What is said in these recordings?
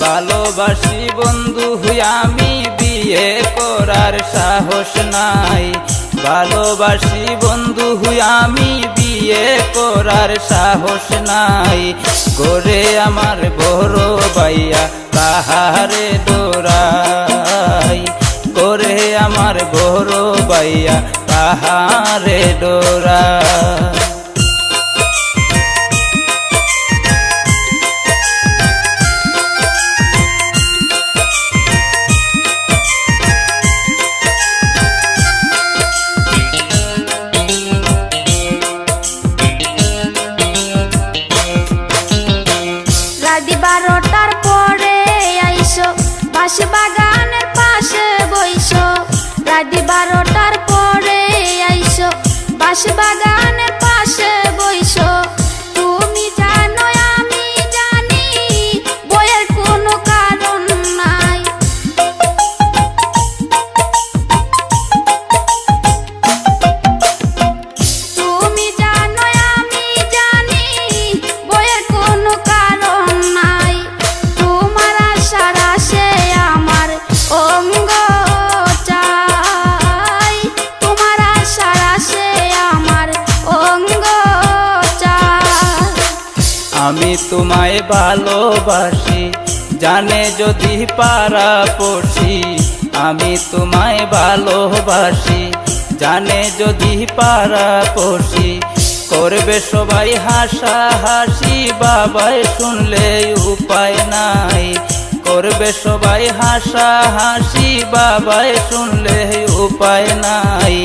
ভালোবাসি বন্ধু আমি বিয়ে করার সাহস নাই। ভালোবাসি বন্ধু আমি বিয়ে করার সাহস নাই। করে আমার বড় ভাইয়া কাহারে ডোরাই, করে আমার বড় ভাইয়া কাহারে ডোরাই। বারোটার পরে আইসো বাঁশ বাগানের পাশে বইসো। রাতি 12টার পরে আইসো বাঁশ বাগানের পাশে বইসো। তুমি জানো আমি জানি বইয়ের কোনো কারণ নাই। তুমি জানো আমি জানি বইয়ের কোনো কারণ নাই। তোমার আশার আসে আমার অঙ্গ চাই, তোমার আশার আসে আমার অঙ্গ চাই। আমি তোমায় ভালোবাসি জানে যদি পাড়া পড়শি। আমি তোমায় ভালোবাসি জানে যদি পাড়া পড়শি। করবে সবাই হাসাহাসি বাবাই শুনলে উপায় নাই। করবে সবাই হাসাহাসি বাবাই শুনলে উপায় নাই।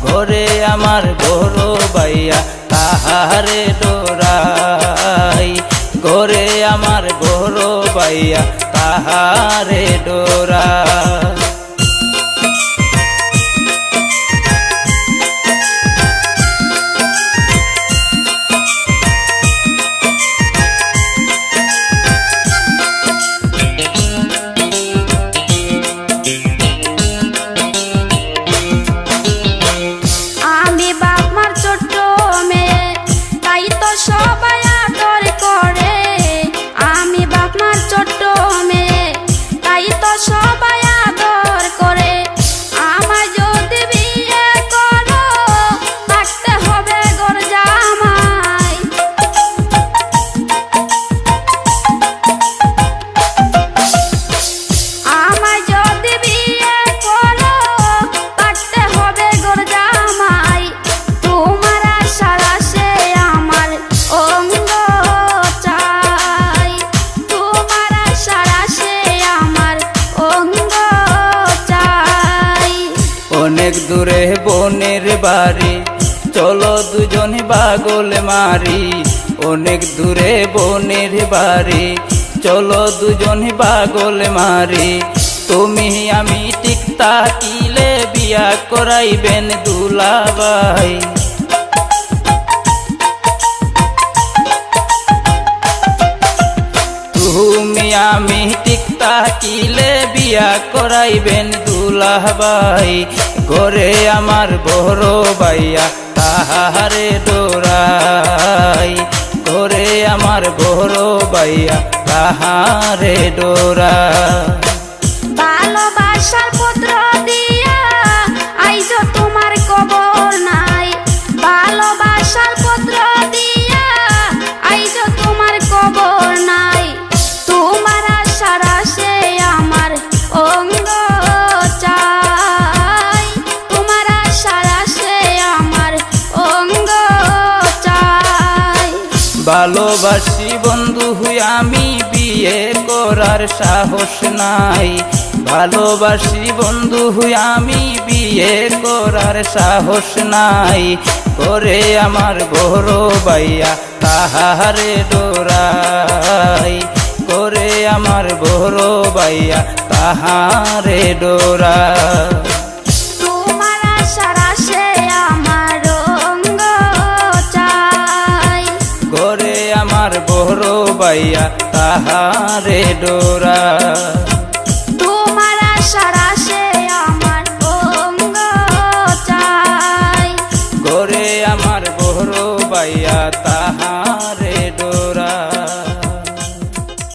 ঘরে আমার বড় ভাইয়া কাহারে ডোরাই, ঘরে আমার বড় ভাইয়া কাহারে ডোরাই। আমি বাপ মার ছোট্ট মেয়ে তাই তো সবাই আদর করে। আমি বাপ মার ছোট্ট মেয়ে তাই তো সবাই আদর করে। আমার যদি বিয়ে করো থাকতে হবে ঘর জামাই। আমার যদি বিয়ে করো থাকতে হবে ঘর জামাই। তোমার আশার আসে আমার অঙ্গ চাই, তোমার আশার আসে আমার অঙ্গ চাই। অনেক দূরে বোনের বাড়ি চলো দুজন পাগল মারি। অনেক দূরে বোনের বাড়ি চলো দুজন পাগল মারি। তুমি আমি ঠিক তাকিলে বিয়া করাইবেন দুলাভাই। তুমি আমি ঠিক তাকিলে বিয়া করাইবেন দুলাভাই। ঘরে আমার বড় ভাইয়া কাহারে ডোরাই, ঘরে আমার বড় ভাইয়া কাহারে ডোরাই। ভালোবাসার পত্র দিয়া আইজো তোমার কবর নাই। ভালোবাসার পত্র দিয়া আইজো তোমার কবর নাই। তোমার আশার আসে আমার অঙ্গ চাই, তোমার আশার আসে আমার অঙ্গ চাই। ভালোবাসি বন্ধু আমি বিয়ে করার সাহস নাই, ভালোবাসি বন্ধু আমি বিয়ে করার সাহস নাই, করে আমার বড় ভাইয়া তাহারে ডোরাই, করে আমার বড় ভাইয়া তাহারে ডোরাই। তোমার আশার আশে আমার অঙ্গ চাই, করে আমার বড় ভাইয়া তাহারে ডোরাই।